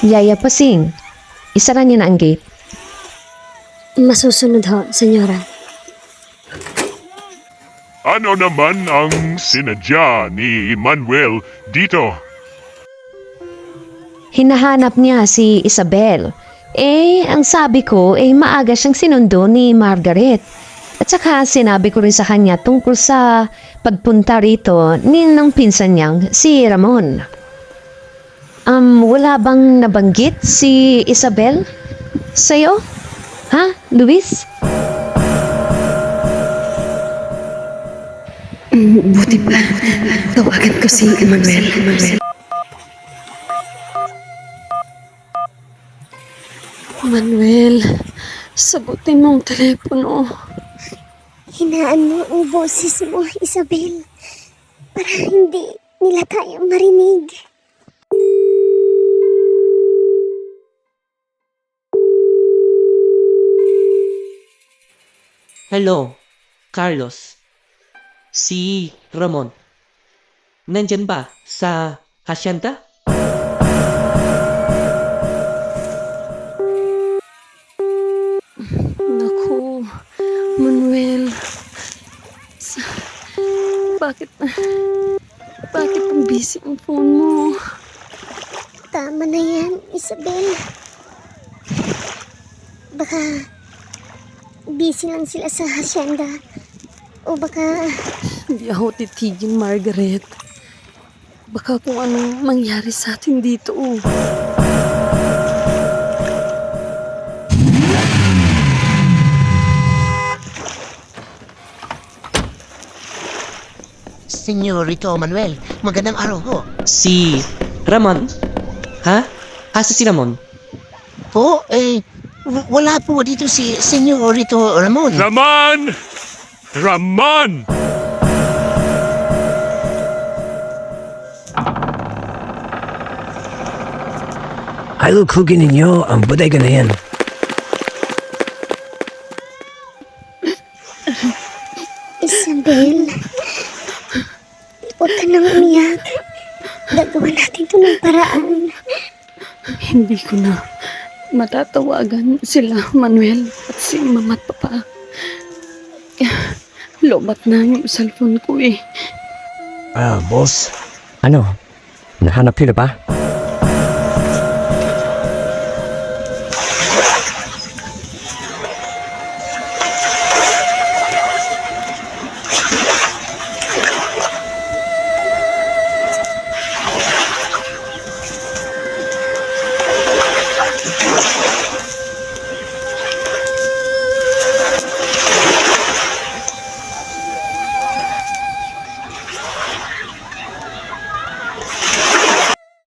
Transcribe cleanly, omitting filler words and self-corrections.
Yaya Pasing, isara niyo na ang gate. Masusunod ho, senyora. Ano naman ang sinadya ni Manuel dito? Hinahanap niya si Isabel. Ang sabi ko, maaga siyang sinundo ni Margaret. At saka sinabi ko rin sa kanya tungkol sa pagpunta rito ng pinsan niyang si Ramon. Wala bang nabanggit si Isabel sa'yo? Ha, Luis? Buti pa. Tawagan ko si Emmanuel. Manuel, sagutin mo ang telepono. Hinaan mo ang boses mo, Isabel, para hindi nila tayo marinig. Hello, Carlos. Si Ramon. Nandyan ba sa hacienda? Naku, Manuel. Bakit ang busy ang phone mo? Tama na yan, Isabel. Baka busy lang sila sa hacienda. O baka Hindi ako titigil, Margaret. Baka kung anong mangyari sa atin dito. Senyorito Manuel, magandang araw ho. Si Ramon? Ha? Asa si Ramon? Po, wala po dito si Senyorito Ramon. Raman! Raman! Alukugin ninyo ang bodega na yan. Isabel, huwag ka nang umiyak. Gagawa natin ito ng paraan. Hindi ko na matatawagan sila, Manuel, at si mama at papa. Lobat na yung cellphone ko eh. Boss. Ano? Nahanap nila ba?